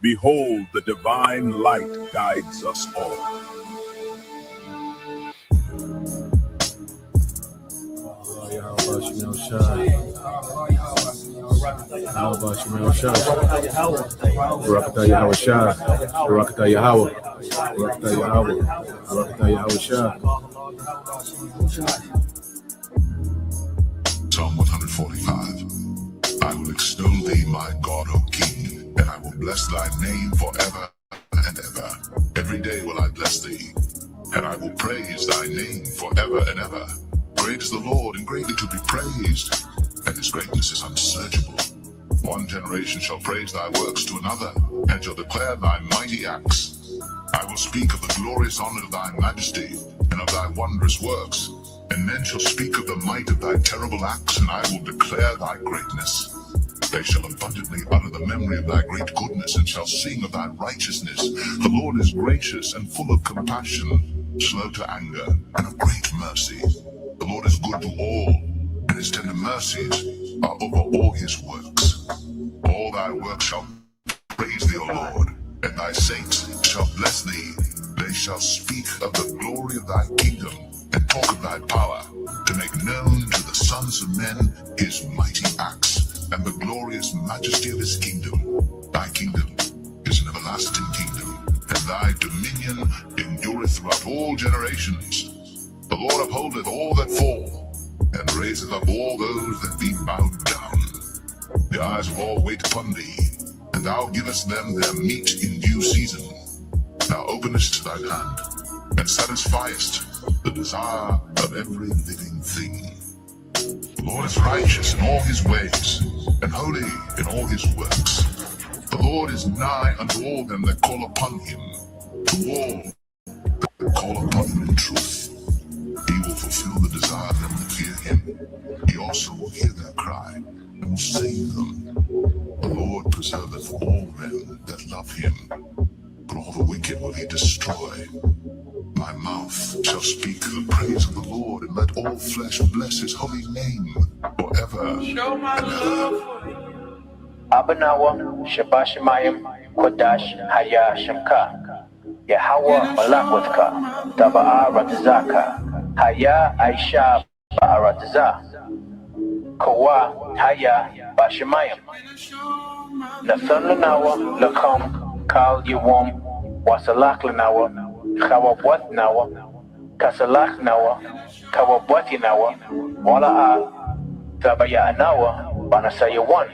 Behold, the divine light guides us all. Barakatah Yahweh Shah, Barakatah Yahweh, Barakatah Yahweh, Barakatah Yahweh Shah. Psalm 145. I will extol thee, my God, O King, and I will bless thy name forever and ever. Every day will I bless thee, and I will praise thy name forever and ever. Great is the Lord, and greatly to be praised, and his greatness is unsearchable. One generation shall praise thy works to another, and shall declare thy mighty acts. I will speak of the glorious honor of thy majesty, and of thy wondrous works. And men shall speak of the might of thy terrible acts, and I will declare thy greatness. They shall abundantly utter the memory of thy great goodness, and shall sing of thy righteousness. The Lord is gracious and full of compassion, slow to anger, and of great mercy. The Lord is good to all, and his tender mercies are over all his works. All thy works shall praise thee, O Lord, and thy saints shall bless thee. They shall speak of the glory of thy kingdom, and talk of thy power, to make known to the sons of men his mighty acts, and the glorious majesty of his kingdom. Thy kingdom is an everlasting kingdom, and thy dominion endureth throughout all generations. The Lord upholdeth all that fall, and raiseth up all those that be bowed down. The eyes of all wait upon thee, and thou givest them their meat in due season. Thou openest thine hand, and satisfiest the desire of every living thing. The Lord is righteous in all his ways, and holy in all his works. The Lord is nigh unto all them that call upon him, to all that call upon him in truth. He will fulfill the desire of them that fear him. He also will hear their cry, and will save them. The Lord preserveth all men that love him, but all the wicked will he destroy. My mouth shall speak the praise of the Lord, and let all flesh bless his holy name forever and ever. Abanawa, Shabashamayim, Kodash, Haya, Shamka, Yahweh, Malakwaka, Taba'a, Ratazaka, Haya, Aisha, Ba'arataza, Kawa, Haya, Bashamayim, Nathanlanawa, Lakom, Kal Yawam, Wasalak Lanawa, Kawabwat Nawa, Kasalak Nawa, Kawabwati Nawa, Wala'a, Tabaya Nawa, Banasayawan.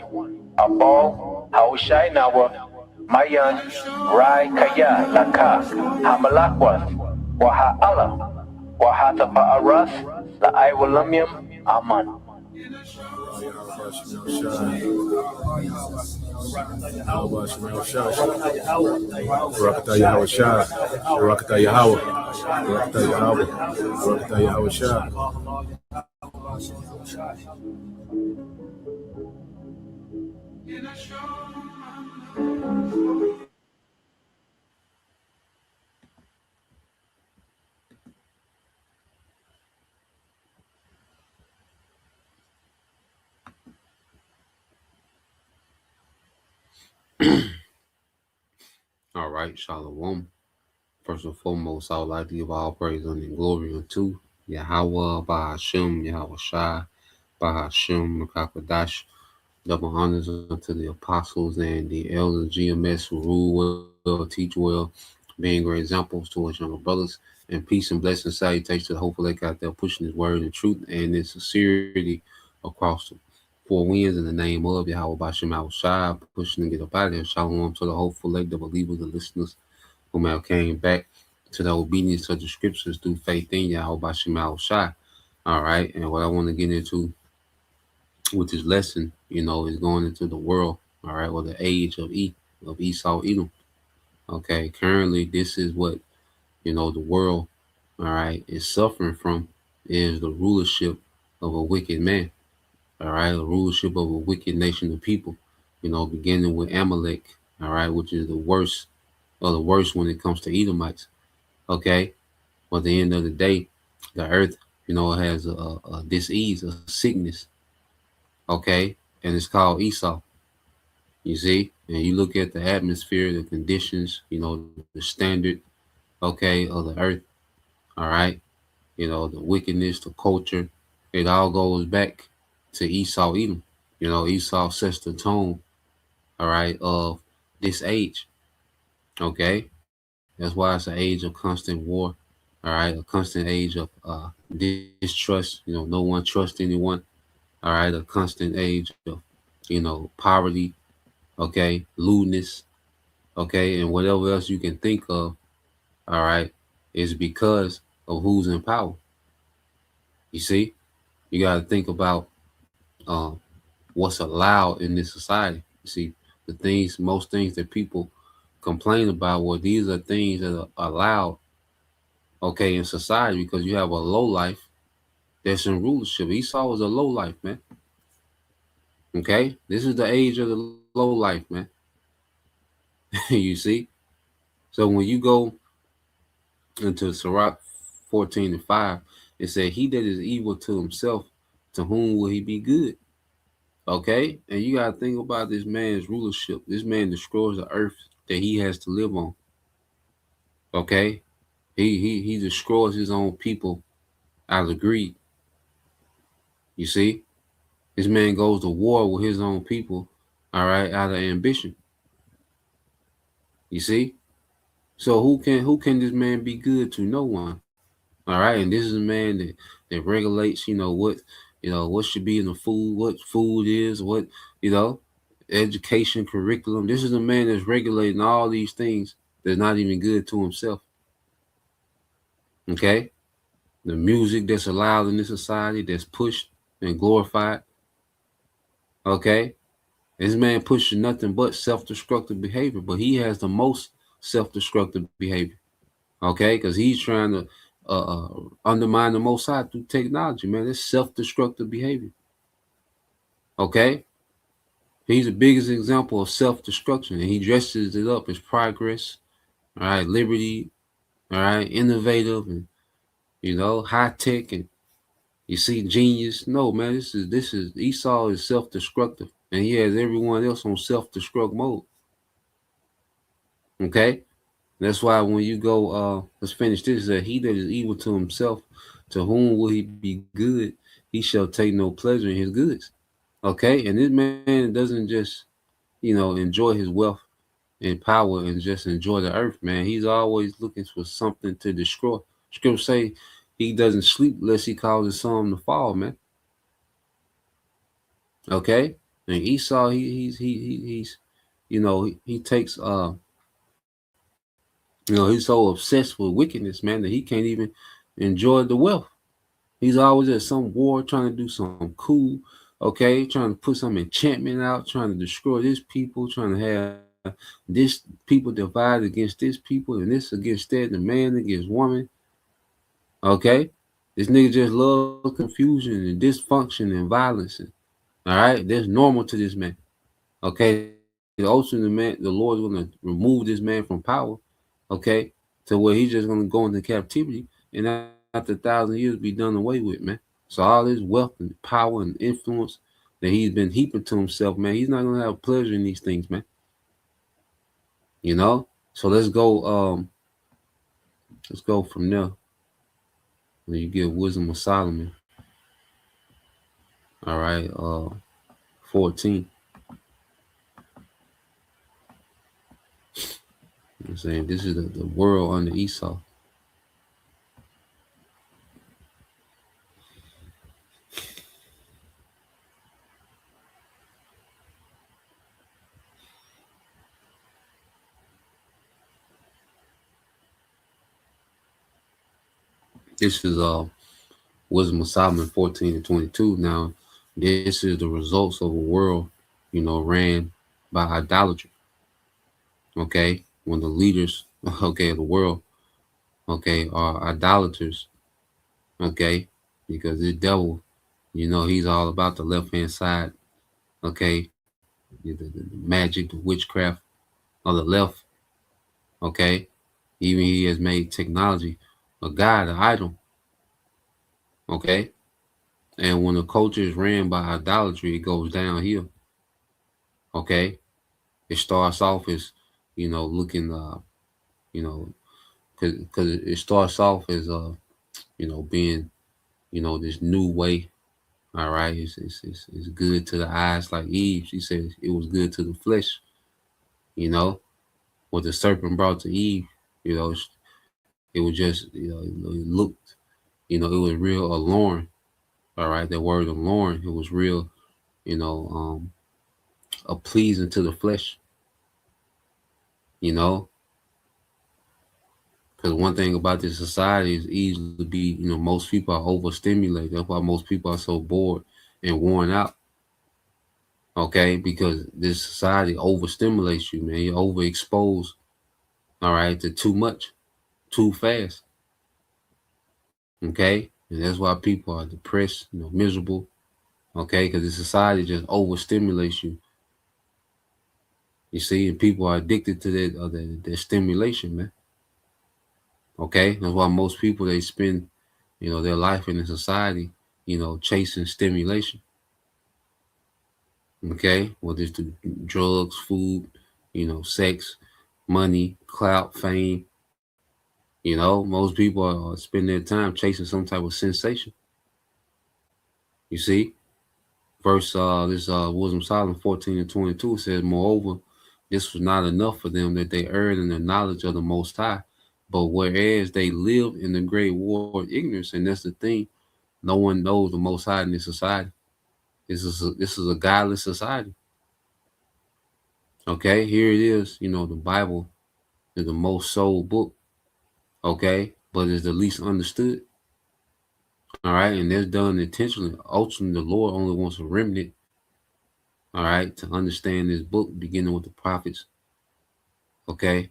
Abal, Haushai Nawa, Mayan, Rai Kaya, Laka, Hamalakwath, Waha Allah, Wahata Pa'arath, La Iwalamium, Aman. Barakatah Yahweh Shah, Barakatah Yahweh, Barakatah Yahweh, Barakatah Yahweh Shah. All right, Shalom. First and foremost, I would like to give all praise and glory unto Yahweh, Bahashem, Yahweh Shai, Bahashem, Makakwadash. Double honors unto the apostles and the elders, GMS, who rule well, teach well, being great examples to us younger brothers. And peace and blessing salutations to the hopeful lake out there pushing his word and truth and his sincerity across the four winds in the name of Yahweh Bashem Yahweh Shai, pushing to get up out of there. Shalom to the hopeful lake, the believers, the listeners whom have came back to the obedience of the scriptures through faith in Yahweh Bashem Yahweh Shai. All right, and what I want to get into with this lesson, is going into the world, all right, or the age of Esau, Edom. Okay, currently this is what the world, all right, is suffering from is the rulership of a wicked man, all right, the rulership of a wicked nation of people, beginning with Amalek, all right, which is the worst of the worst when it comes to Edomites. Okay, but at the end of the day, the earth, has a disease, a sickness, okay, and it's called Esau. You see, and you look at the atmosphere, the conditions, the standard, okay, of the earth. All right, the wickedness, the culture, it all goes back to Esau, Edom. Esau sets the tone, all right, of this age. Okay, that's why it's an age of constant war. All right, a constant age of distrust. No one trusts anyone. All right, a constant age of poverty. Okay, lewdness. Okay, and whatever else you can think of. All right, is because of who's in power. You see, you got to think about um, what's allowed in this society. You see, most things that people complain about, well, these are things that are allowed, okay, in society because you have a low life that's in rulership. Esau was a low life, man. Okay, this is the age of the low life, man. You see, so when you go into Sirach 14:5, it said, "He that is evil to himself, to whom will he be good?" Okay, and you gotta think about this man's rulership. This man destroys the earth that he has to live on. Okay, he destroys his own people out of greed. You see, this man goes to war with his own people. All right, out of ambition. You see, so who can this man be good to? No one. All right, and this is a man that regulates. What should be in the food, what food is, what you know, education curriculum. This is a man that's regulating all these things that's not even good to himself. Okay, the music that's allowed in this society that's pushed and glorified. Okay, this man pushing nothing but self-destructive behavior, but he has the most self-destructive behavior. Okay, because he's trying to undermine the Most High through technology, man. It's self-destructive behavior. Okay, he's the biggest example of self-destruction, and he dresses it up as progress, all right, liberty, all right, innovative, and high tech, and you see genius. No, man, this is Esau is self-destructive, and he has everyone else on self-destruct mode. Okay, that's why when you go, let's finish this. That he that is evil to himself, to whom will he be good? He shall take no pleasure in his goods. Okay, and this man doesn't just enjoy his wealth and power and just enjoy the earth, man. He's always looking for something to destroy. Scripture say he doesn't sleep unless he causes some to fall, man. Okay, and Esau, he takes he's so obsessed with wickedness, man, that he can't even enjoy the wealth. He's always at some war trying to do something cool, okay, trying to put some enchantment out, trying to destroy this people, trying to have this people divided against this people and this against that, the man against woman. Okay, this nigga just love confusion and dysfunction and violence. All right, that's normal to this man. Okay, the Lord is going to remove this man from power. Okay, to where he's just going to go into captivity, and after 1,000 years be done away with, man. So all his wealth and power and influence that he's been heaping to himself, man, he's not going to have pleasure in these things, man. So let's go from there. When you get Wisdom of Solomon. All right, 14. I'm saying this is the world under Esau. This is Wisdom of Solomon 14-22. Now, this is the results of a world, ran by idolatry. Okay, when the leaders, okay, of the world, okay, are idolaters. Okay, because the devil, he's all about the left-hand side. Okay, the magic, the witchcraft of the left. Okay, even he has made technology a god, an idol. Okay, and when the culture is ran by idolatry, it goes downhill. Okay, It starts off as, looking, because it starts off as, being, this new way. All right. It's good to the eyes, like Eve. She says it was good to the flesh, what the serpent brought to Eve, it was just, it looked, it was real alluring. All right. That word alluring, it was real, you know, um, a pleasing to the flesh, you know, because one thing about this society is easily to be, most people are overstimulated. That's why most people are so bored and worn out. Okay, because this society overstimulates you, man. You're overexposed, all right, to too much, too fast. Okay, and that's why people are depressed, miserable. Okay, because the society just overstimulates you. You see, and people are addicted to that stimulation, man. Okay, that's why most people they spend, their life in the society, chasing stimulation. Okay, whether it's the drugs, food, sex, money, clout, fame. Most people are spend their time chasing some type of sensation. You see, verse this Wisdom Solomon 14:22 says, moreover, this was not enough for them that they erred in the knowledge of the Most High, but whereas they lived in the great war of ignorance, and that's the thing, no one knows the Most High in this society. This is a godless society. Okay, here it is. The Bible is the most sold book. Okay, but it's the least understood. All right, and that's done intentionally. Ultimately, the Lord only wants a remnant. All right, to understand this book, beginning with the prophets. Okay,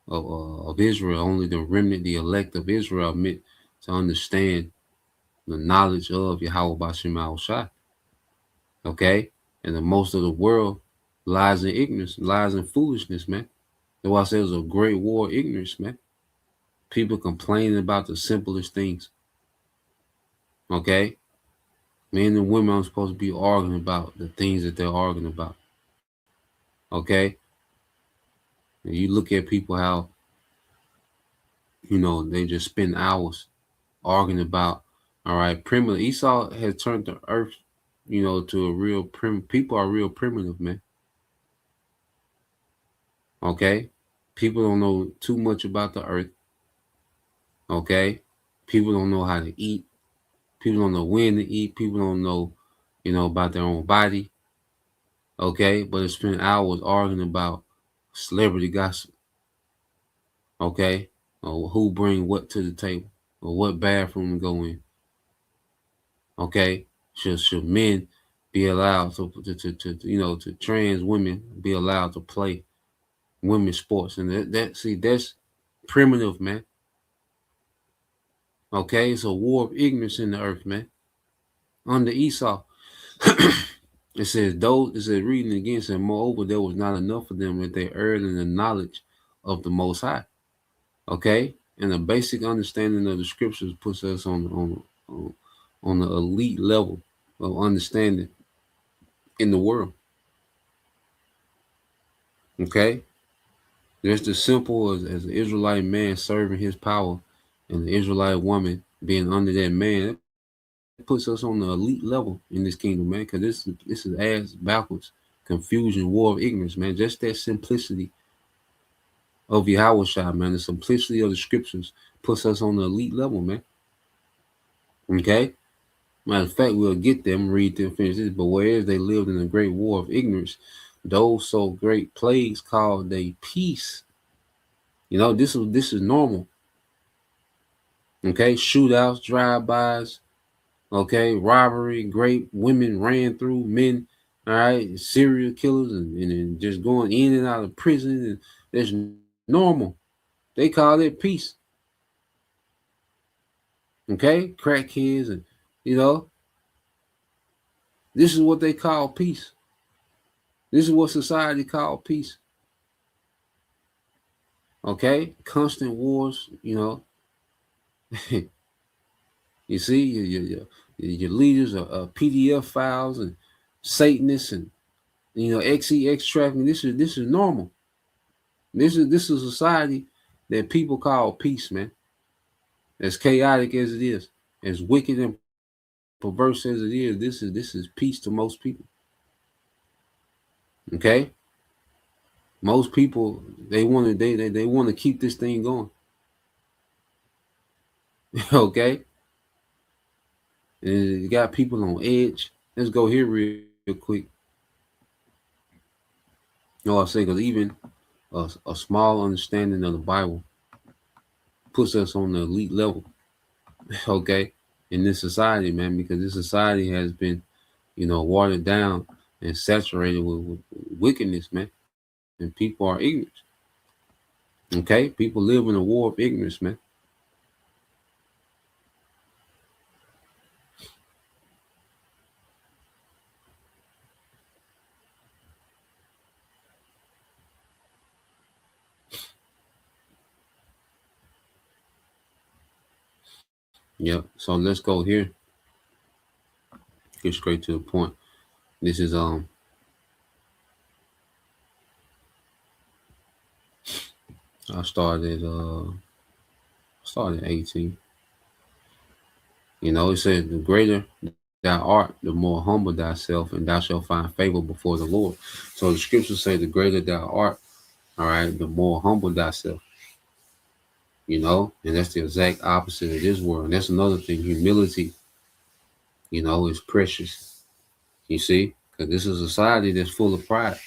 of Israel, only the remnant, the elect of Israel, meant to understand the knowledge of Yahweh Bashim Al-Shai. Okay, and the most of the world lies in ignorance, lies in foolishness, man. That's why I say it was a great war of ignorance, man. People complaining about the simplest things. Okay, men and women are supposed to be arguing about the things that they're arguing about. Okay, and you look at people how they just spend hours arguing about. All right, primitive. Esau has turned the earth, to a real people are real primitive, man. Okay, people don't know too much about the earth. Okay, people don't know how to eat. People don't know when to eat. People don't know, about their own body. Okay, but they spend hours arguing about celebrity gossip. Okay, or who bring what to the table, or what bathroom to go in. Okay, should men be allowed to trans women be allowed to play women's sports? And that's primitive, man. Okay, it's a war of ignorance in the earth, man. Under Esau, it says reading again, said, moreover, there was not enough for them that they erred in the knowledge of the Most High. Okay, and the basic understanding of the scriptures puts us on the elite level of understanding in the world. Okay, just as simple as the Israelite man serving his power and the Israelite woman being under that man, it puts us on the elite level in this kingdom, man. Because this is ass backwards, confusion, war of ignorance, man. Just that simplicity of Yahushua, man. The simplicity of the scriptures puts us on the elite level, man. Okay. Matter of fact, we'll get them, read them, finish this. But whereas they lived in a great war of ignorance, those so great plagues called they peace. This is normal. Okay, shootouts, drive-bys, okay, robbery, great women ran through men, all right, serial killers and just going in and out of prison, and that's normal. They call it peace. Okay, crackheads, and this is what they call peace. This is what society called peace. Okay, constant wars, You see, your leaders are PDF files and Satanists and XEX trafficking. This is normal. This is a society that people call peace, man. As chaotic as it is, as wicked and perverse as it is, this is peace to most people. Okay, most people they want to they want to keep this thing going. Okay, and you got people on edge. Let's go here real quick. I say because even a small understanding of the Bible puts us on the elite level. Okay, in this society, man, because this society has been, watered down and saturated with wickedness, man, and people are ignorant. Okay, people live in a war of ignorance, man. Yep. So let's go here. Get straight to the point. This is I started 18. It says the greater thou art, the more humble thyself, and thou shalt find favor before the Lord. So the scriptures say the greater thou art, all right, the more humble thyself. And that's the exact opposite of this world. And that's another thing. Humility, is precious. You see, because this is a society that's full of pride.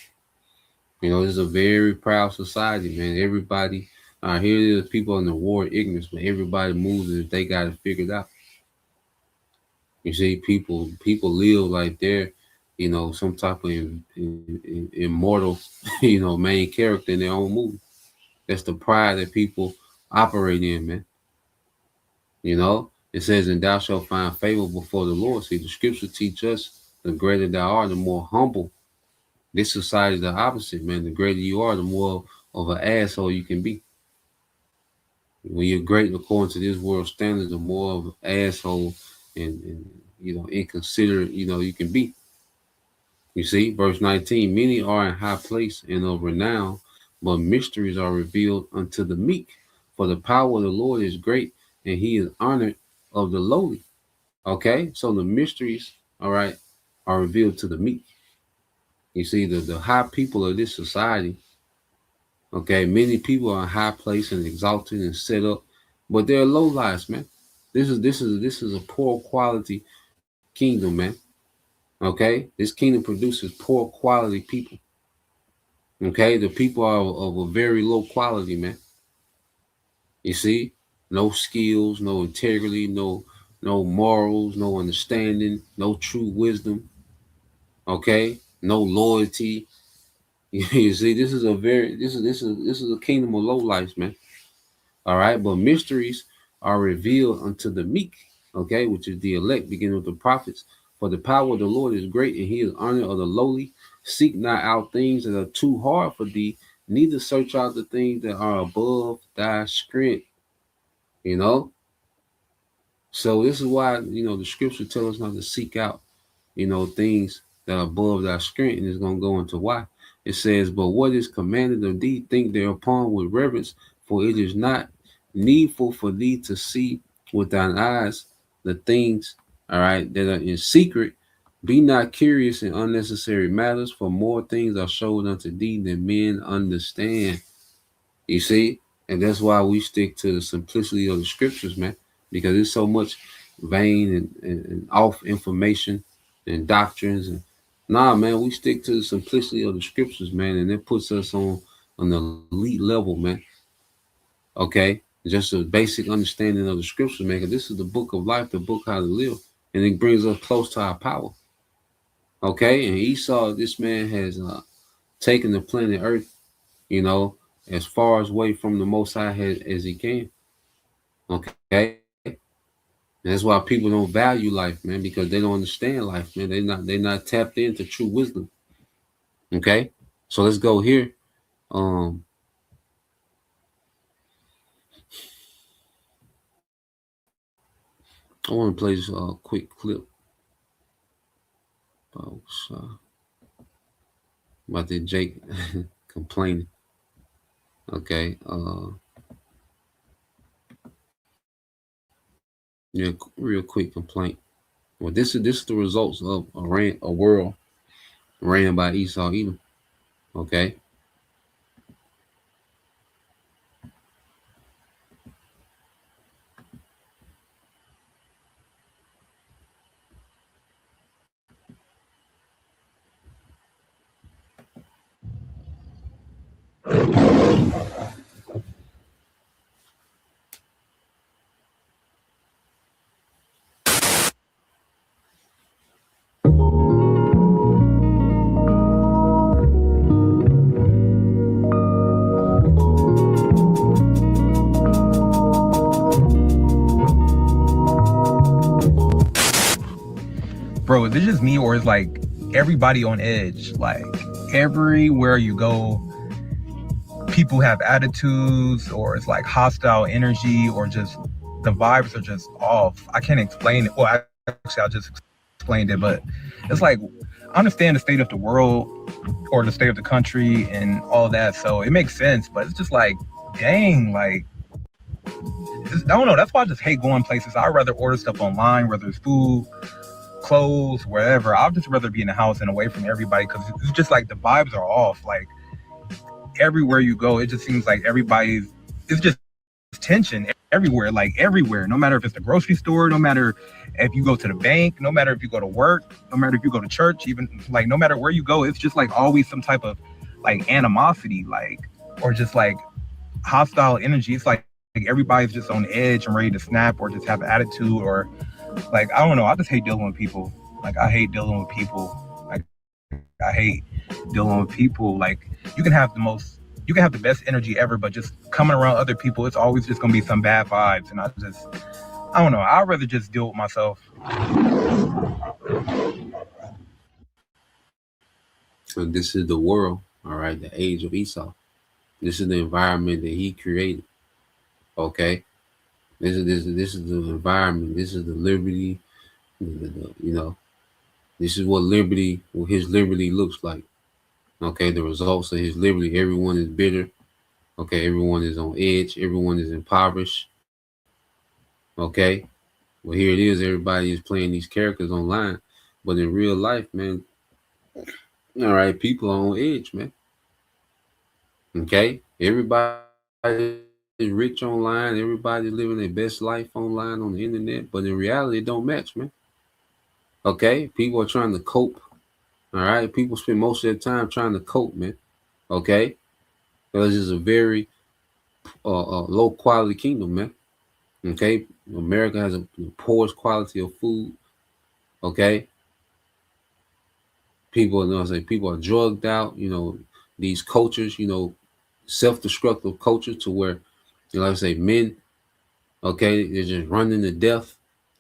This is a very proud society, man. Everybody, here it is, people in the war of ignorance, but everybody moves as if they got it figured out. You see, people live like they're, some type of immortal, main character in their own movie. That's the pride that people operate in, man. It says, and thou shalt find favor before the Lord. See, the scripture teach us the greater thou art, the more humble. This society is the opposite, man. The greater you are, the more of an asshole you can be. When you're great according to this world standard, the more of an asshole and inconsiderate, you can be. You see, verse 19, many are in high place and of renown, but mysteries are revealed unto the meek. For the power of the Lord is great, and he is honored of the lowly. Okay, so the mysteries, all right, are revealed to the meek. You see, the high people of this society, okay, many people are in high place and exalted and set up, but they're low lives, man. This is a poor quality kingdom, man. Okay, this kingdom produces poor quality people. Okay, the people are of a very low quality, man. You see, no skills, no integrity, no morals, no understanding, no true wisdom. Okay, no loyalty. You see, this is a kingdom of low lives, man. All right, but mysteries are revealed unto the meek. Okay, which is the elect, beginning with the prophets. For the power of the Lord is great, and he is honored of the lowly. Seek not out things that are too hard for thee, neither search out the things that are above thy strength. So this is why the scripture tells us not to seek out things that are above thy strength, and it's going to go into why. It says, but what is commanded of thee, think thereupon with reverence, for it is not needful for thee to see with thine eyes the things, all right, that are in secret. Be not curious in unnecessary matters, for more things are showed unto thee than men understand. You see? And that's why we stick to the simplicity of the scriptures, man, because there's so much vain and off information and doctrines. And man, we stick to the simplicity of the scriptures, man, and it puts us on the elite level, man. Okay? Just a basic understanding of the scriptures, man, because this is the book of life, the book how to live, and it brings us close to our power. Okay? And Esau, this man has taken the planet Earth, as far away from the Most High as he can. Okay, and that's why people don't value life, man, because they don't understand life, man. They're not tapped into true wisdom. Okay, so let's go here. I want to play this quick clip. about the Jake complaining. Okay. Yeah, real quick complaint. Well, this is the results of a world ran by Esau Edom. Okay. Bro, is it just me or is like everybody on edge? Like everywhere you go, people have attitudes or it's like hostile energy or just the vibes are just off. I can't explain it. Well, actually, I just explained it, but it's like I understand the state of the world or the state of the country and all that, so it makes sense. But it's just like, dang, like I don't know. That's why I just hate going places. I'd rather order stuff online, whether it's food, clothes, wherever. I'd just rather be in the house and away from everybody because it's just like the vibes are off. Like everywhere you go, it just seems like it's just tension everywhere, like everywhere. No matter if it's the grocery store, no matter if you go to the bank, no matter if you go to work, no matter if you go to church, even like no matter where you go, it's just like always some type of like animosity, like or just like hostile energy. It's like everybody's just on edge and ready to snap or just have an attitude or like I don't know. I just hate dealing with people. Like I hate dealing with people. Like I hate dealing with people. Like you can have the best energy ever, but just coming around other people, it's always just gonna be some bad vibes. And I don't know. I'd rather just deal with myself. And this is the world, all right, the age of Esau. This is the environment that he created. Okay. This is the environment. This is the liberty. This is what his liberty looks like. Okay, the results of his liberty. Everyone is bitter. Okay, everyone is on edge. Everyone is impoverished. Okay, well here it is. Everybody is playing these characters online, but in real life, man, all right, people are on edge, man. Okay, everybody is rich online. Everybody living their best life online on the internet, but in reality, it don't match, man. Okay, people are trying to cope. All right, people spend most of their time trying to cope, man. Okay, because it's a very low quality kingdom, man. Okay, America has the poorest quality of food. Okay, people are drugged out. These cultures, self-destructive culture to where, like I say, men, okay, they're just running to death.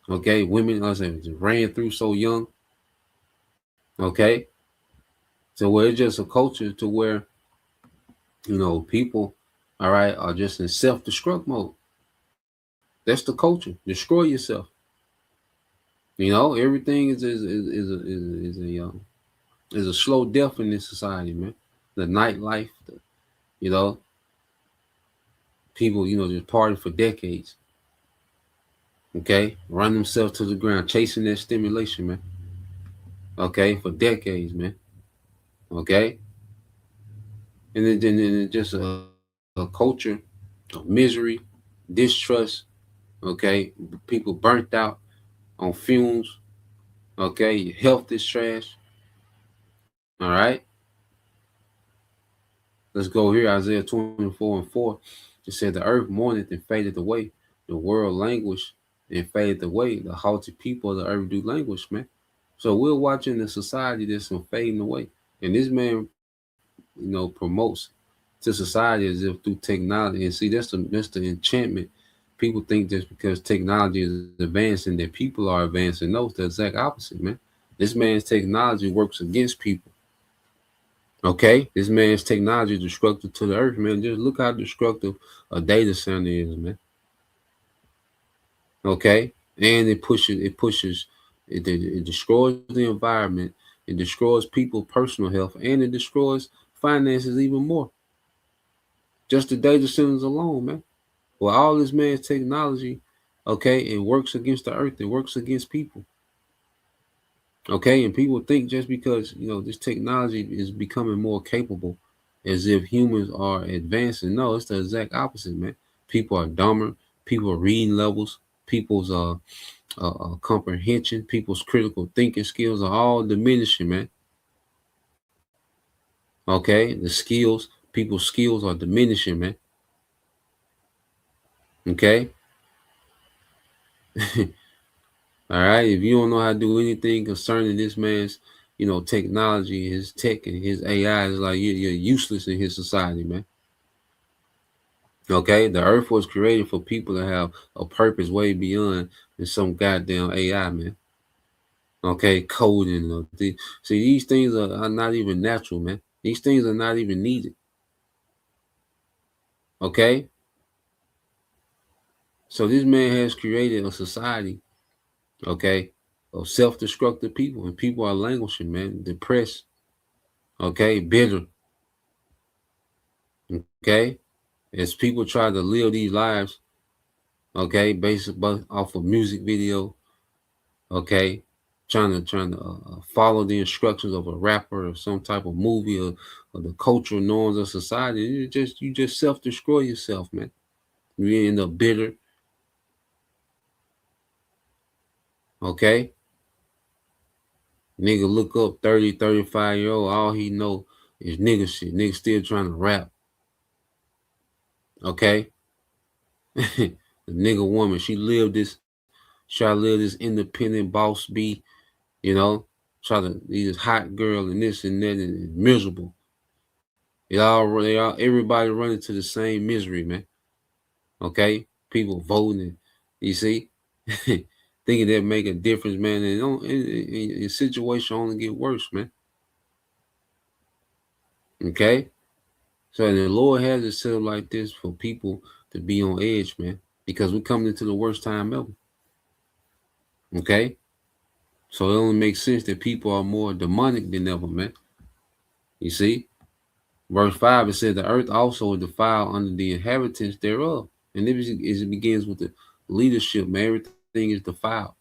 Okay, women, like I say, just ran through so young. Okay, so where it's just a culture to where, people, all right, are just in self-destruct mode. That's the culture. Destroy yourself. Everything is a slow death in this society, man. The nightlife, people, just party for decades. Okay, run themselves to the ground, chasing that stimulation, man. Okay, for decades, man. Okay, and then it's just a culture of misery, distrust. Okay, people burnt out on fumes. Okay, your health is trash. All right. Let's go here. Isaiah 24:4. It said, the earth mourneth and fadeth away. The world languished and fadeth away. The haughty people of the earth do languish, man. So we're watching the society that's fading away. And this man, promotes to society as if through technology. And see, that's the enchantment. People think just because technology is advancing that people are advancing. No, it's the exact opposite, man. This man's technology works against people. Okay, this man's technology is destructive to the earth, man. Just look how destructive a data center is, man. Okay, and it destroys the environment It destroys people's personal health, and it destroys finances even more. Just the data centers alone, man. Well, all this man's technology, okay, it works against the earth. It works against people. Okay, and people think just because this technology is becoming more capable, as if humans are advancing. No, it's the exact opposite, man. People are dumber. People reading levels. People's comprehension, people's critical thinking skills are all diminishing, man. Okay, people's skills are diminishing, man. Okay. All right. If you don't know how to do anything concerning this man's, technology, his tech, and his AI, is like you're useless in his society, man. Okay. The earth was created for people to have a purpose way beyond than some goddamn AI, man. Okay. Coding. See, these things are not even natural, man. These things are not even needed. Okay. So this man has created a society, okay, of self-destructive people, and people are languishing, man, depressed, okay, bitter, okay, as people try to live these lives, okay, based off of music video, okay, trying to follow the instructions of a rapper or some type of movie or the cultural norms of society. You just self-destroy yourself, man. You end up bitter, okay. Nigga look up 30, 35-year-old, all he know is nigga shit. Nigga still trying to rap. Okay? The nigga woman, she try to live this independent boss be, try to be this hot girl and this and that, and miserable. Everybody running to the same misery, man. Okay? People voting, you see? Thinking that make a difference, man. And the situation only get worse, man. Okay? So the Lord has it set up like this for people to be on edge, man, because we're coming into the worst time ever. Okay? So it only makes sense that people are more demonic than ever, man. You see? Verse 5, it says, the earth also is defiled under the inhabitants thereof. And it begins with the leadership, man. Everything is defiled.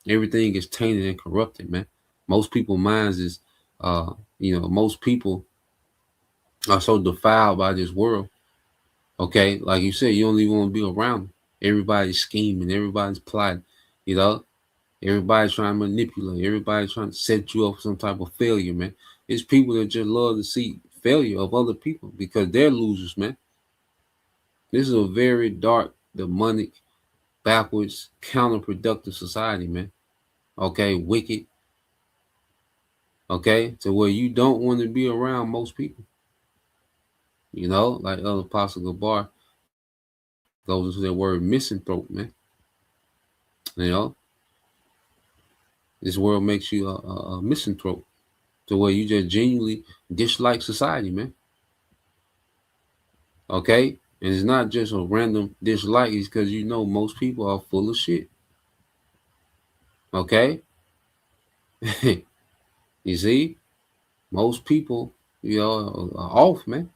Everything is tainted and corrupted, man. Most people's minds is, most people are so defiled by this world. Okay, like you said, you don't even want to be around them. Everybody's scheming, everybody's plotting, everybody's trying to manipulate, everybody's trying to set you up for some type of failure, man. It's people that just love to see failure of other people because they're losers, man. This is a very dark, demonic, backwards, counterproductive society, man. Okay, wicked. Okay, to where you don't want to be around most people. Like Elder Apostle Gabar goes into that word misanthrope, man. This world makes you a misanthrope to where you just genuinely dislike society, man. Okay? And it's not just a random dislike, it's because most people are full of shit. Okay? You see? Most people, are off, man.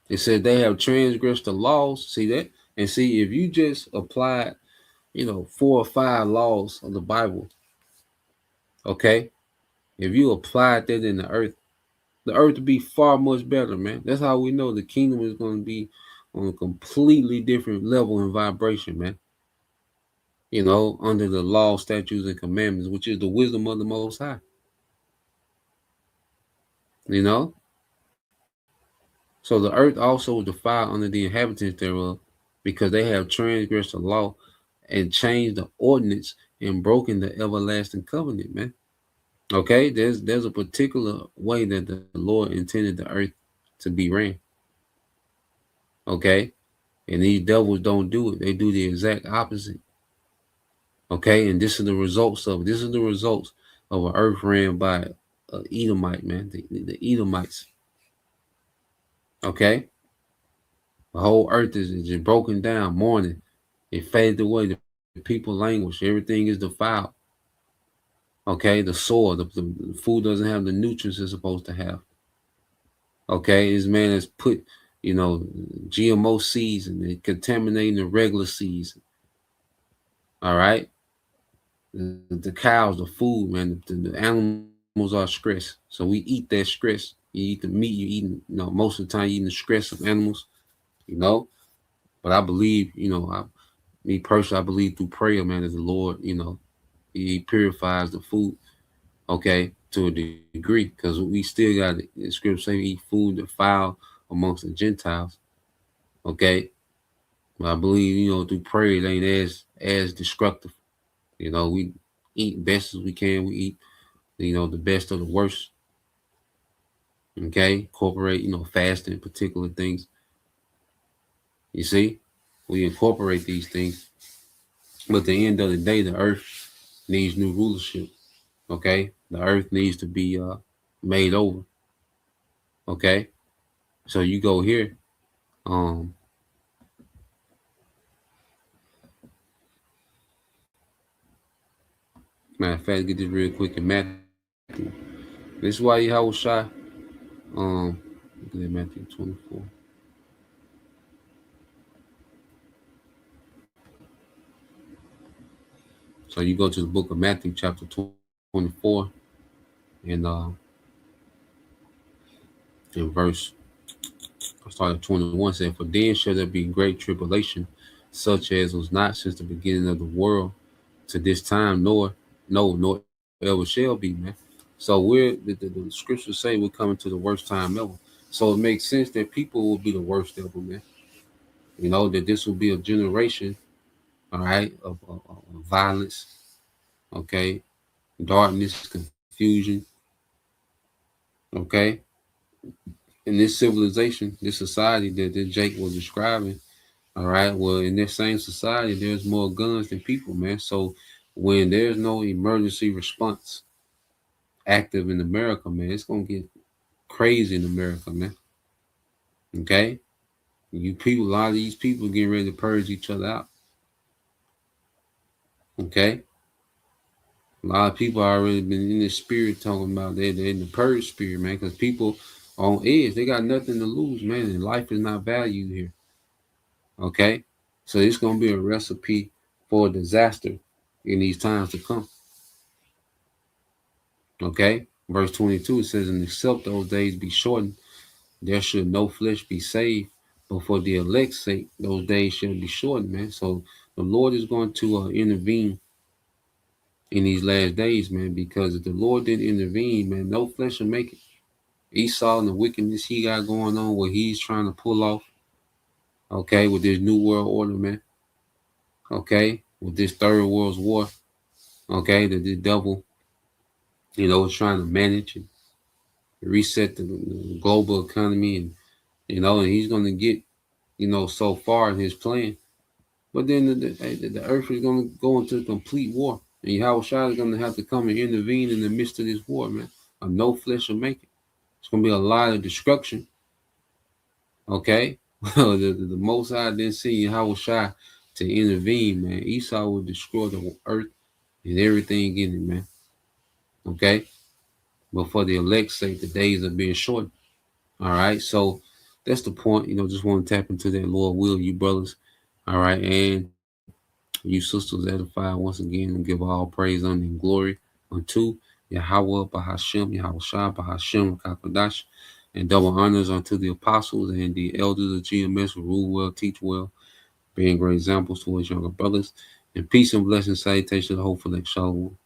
It said they have transgressed the laws. See that? And see, if you just applied, 4 or 5 laws of the Bible, okay? If you applied that in the earth would be far much better, man. That's how we know the kingdom is going to be on a completely different level and vibration, man. Under the law, statutes, and commandments, which is the wisdom of the Most High. So the earth also was defiled under the inhabitants thereof, because they have transgressed the law and changed the ordinance and broken the everlasting covenant, man. Okay, there's a particular way that the Lord intended the earth to be ran. Okay, and these devils don't do it; they do the exact opposite. Okay, and this is the results of an earth ran by Edomite, man, the Edomites. Okay, the whole earth is just broken down, mourning. It faded away. The people languish. Everything is defiled. Okay, the soil, the food doesn't have the nutrients it's supposed to have. Okay, this man has put, GMO seeds and they contaminating the regular seeds. All right, the cows, the food, man, the animals are stressed, so we eat that stress. You eat the meat, you eating, most of the time you eating the stress of animals, you know. But I believe, me personally, I believe through prayer, man, that the Lord, He purifies the food, okay, to a degree, because we still got the scripture say we eat food defiled amongst the Gentiles, okay. But I believe, through prayer, it ain't as destructive. We eat best as we can. We eat, the best of the worst. Okay, incorporate, fasting, particular things. You see, we incorporate these things. But at the end of the day, the earth needs new rulership. Okay, the earth needs to be made over. Okay, so you go here. Matter of fact, get this real quick in Matthew. This is why Yahweh Shai. Look at Matthew 24. So you go to the book of Matthew, chapter 24, and in verse, I started 21, said, "For then shall there be great tribulation, such as was not since the beginning of the world to this time, nor ever shall be," man. So the scriptures say we're coming to the worst time ever. So it makes sense that people will be the worst ever, man. That this will be a generation, all right, of violence, okay, darkness, confusion, okay. In this civilization, this society that Jake was describing, all right, well, in this same society, there's more guns than people, man. So when there's no emergency response active in America, man, it's gonna get crazy in America, man. Okay, a lot of these people getting ready to purge each other out. Okay, a lot of people already been in the spirit talking about they're in the purge spirit, man, because people on edge, they got nothing to lose, man, and life is not valued here. Okay, so it's gonna be a recipe for a disaster in these times to come. Okay, verse 22, it says, "And except those days be shortened, there should no flesh be saved, but for the elect's sake, those days shall be shortened," man. So the Lord is going to intervene in these last days, man, because if the Lord didn't intervene, man, no flesh will make it. Esau and the wickedness he got going on, what he's trying to pull off, okay, with this new world order, man, okay, with this third world war, okay, that the devil, is trying to manage and reset the global economy, and and he's going to get, so far in his plan, but then the earth is going to go into complete war, and Yahweh Shai is going to have to come and intervene in the midst of this war, man. No flesh will make it. It's going to be a lot of destruction. Okay, the Most High didn't see Yahweh Shai to intervene, man. Esau will destroy the earth and everything in it, man. Okay, but for the elect's sake, the days are being shortened. All right, so that's the point. Just want to tap into that, Lord will, you brothers. All right, and you sisters edify once again and give all praise, honor, and glory unto Yahweh Bahashem, Yahweh Shai Bahashem Kakadash, and double honors unto the apostles and the elders of GMS who rule well, teach well, being great examples to his younger brothers. And peace and blessing, salutation, hopeful, like Shalom.